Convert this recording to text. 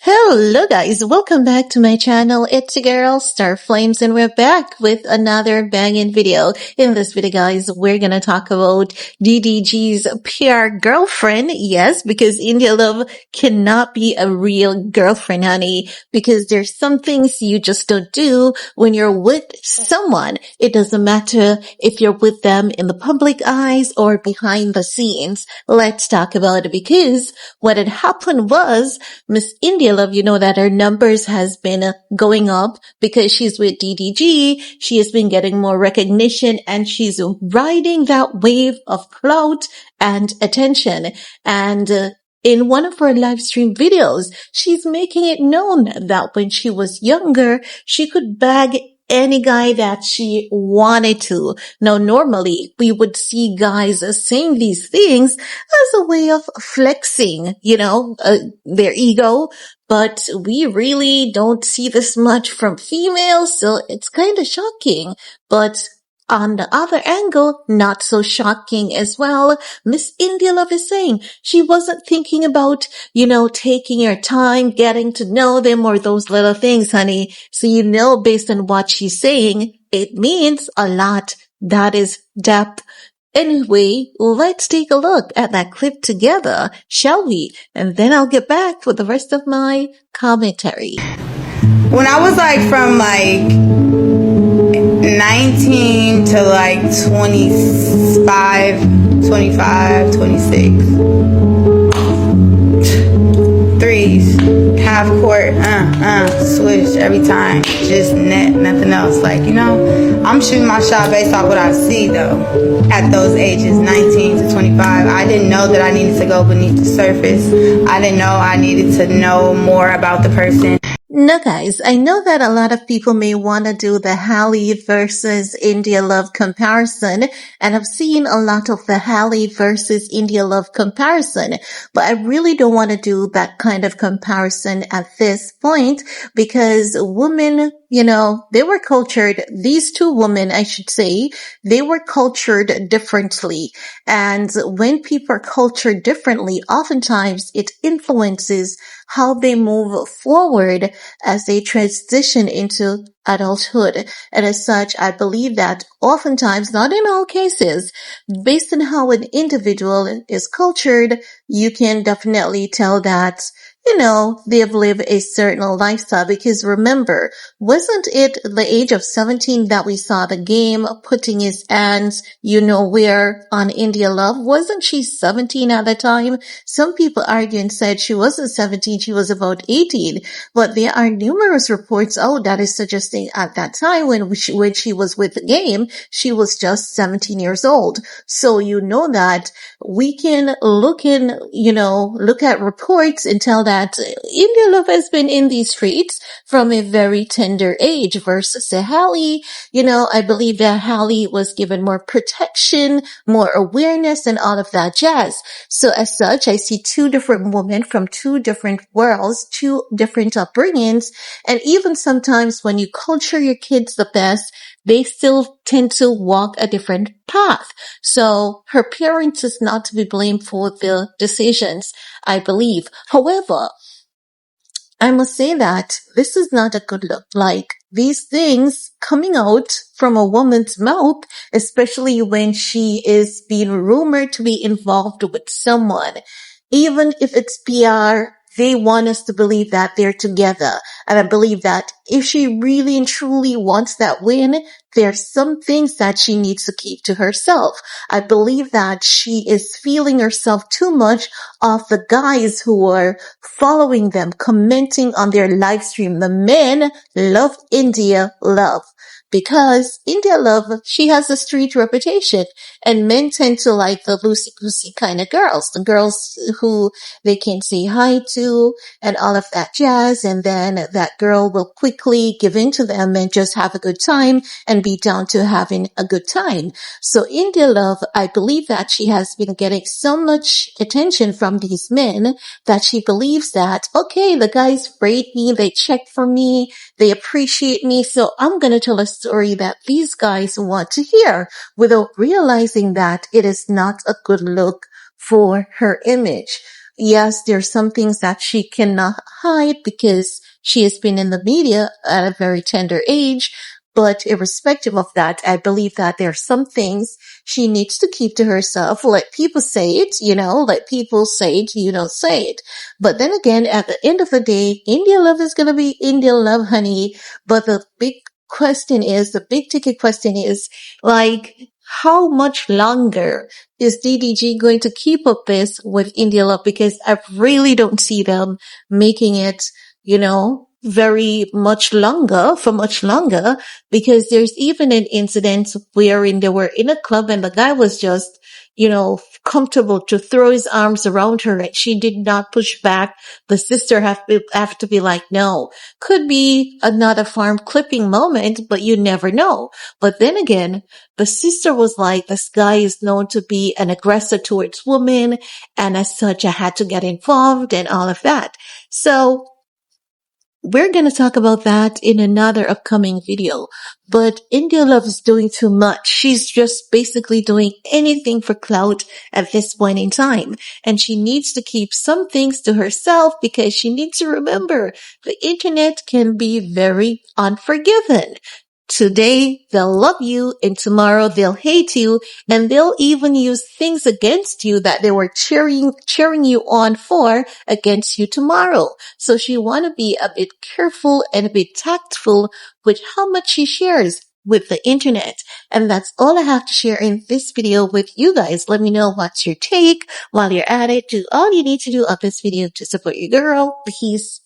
Hello guys, welcome back to my channel. It's your girl Star Flames and we're back with another banging video. In this video guys, we're gonna talk about DDG's PR girlfriend. Yes, because indialove cannot be a real girlfriend, honey, because there's some things you just don't do when you're with someone. It doesn't matter if you're with them in the public eyes or behind the scenes. Let's talk about it, because what had happened was Miss indialove, you know that her numbers has been going up because she's with DDG. She has been getting more recognition and she's riding that wave of clout and attention. And in one of her live stream videos, she's making it known that when she was younger, she could bag any guy that she wanted to. Now, normally we would see guys saying these things as a way of flexing, their ego, but we really don't see this much from females, so it's kind of shocking. But on the other angle, not so shocking as well. Miss indialove is saying she wasn't thinking about, taking her time, getting to know them or those little things, honey. So based on what she's saying, it means a lot. That is depth. Anyway, let's take a look at that clip together, shall we? And then I'll get back with the rest of my commentary. When I was from 19 to 25, 26. Threes, half court, swish every time. Just net, nothing else. I'm shooting my shot based off what I see though. At those ages, 19 to 25, I didn't know that I needed to go beneath the surface. I didn't know I needed to know more about the person. Now guys, I know that a lot of people may want to do the Halle versus indialove comparison, and I've seen a lot of the Halle versus indialove comparison, but I really don't want to do that kind of comparison at this point, because women, they were cultured, these two women, I should say, they were cultured differently. And when people are cultured differently, oftentimes it influences how they move forward as they transition into adulthood. And as such, I believe that oftentimes, not in all cases, based on how an individual is cultured, you can definitely tell that they've lived a certain lifestyle. Because remember, wasn't it the age of 17 that we saw the game putting his hands, where on indialove? Wasn't she 17 at the time? Some people argue and said she wasn't 17, she was about 18. But there are numerous reports out that is suggesting at that time when she was with the game, she was just 17 years old. So that we can look at reports and tell that indialove has been in these streets from a very tender age versus Halle. I believe that Halle was given more protection, more awareness, and all of that jazz. So as such, I see two different women from two different worlds, two different upbringings, and even sometimes when you culture your kids the best, they still tend to walk a different path. So her parents is not to be blamed for the decisions, I believe. However, I must say that this is not a good look. These things coming out from a woman's mouth, especially when she is being rumored to be involved with someone, even if it's PR, they want us to believe that they're together. And I believe that if she really and truly wants that win, there's some things that she needs to keep to herself. I believe that she is feeling herself too much off the guys who are following them, commenting on their live stream. The men love indialove. Because indialove, she has a street reputation, and men tend to like the loosey-goosey kind of girls, the girls who they can say hi to and all of that jazz, and then that girl will quickly give in to them and just have a good time and be down to having a good time. So indialove, I believe that she has been getting so much attention from these men that she believes that, okay, the guys rate me, they check for me, they appreciate me, so I'm going to tell a story that these guys want to hear, without realizing that it is not a good look for her image. Yes, there's some things that she cannot hide because she has been in the media at a very tender age. But irrespective of that, I believe that there are some things she needs to keep to herself. Let people say it, let people say it, you don't say it. But then again, at the end of the day, India love is going to be India love, honey. But the big ticket question is, like, how much longer is DDG going to keep up this with India Love? Because I really don't see them making it, very much longer for much longer, because there's even an incident wherein they were in a club and the guy was just, comfortable to throw his arms around her and she did not push back. The sister have to be like, no. Could be another farm clipping moment, but you never know. But then again, the sister was like, this guy is known to be an aggressor towards women, and as such, I had to get involved and all of that. So we're going to talk about that in another upcoming video. But India Love is doing too much. She's just basically doing anything for clout at this point in time. And she needs to keep some things to herself because she needs to remember the internet can be very unforgiving. Today they'll love you and tomorrow they'll hate you, and they'll even use things against you that they were cheering you on for against you tomorrow. So she want to be a bit careful and a bit tactful with how much she shares with the internet. And that's all I have to share in this video with you guys. Let me know what's your take. While you're at it, do all you need to do of this video to support your girl. Peace.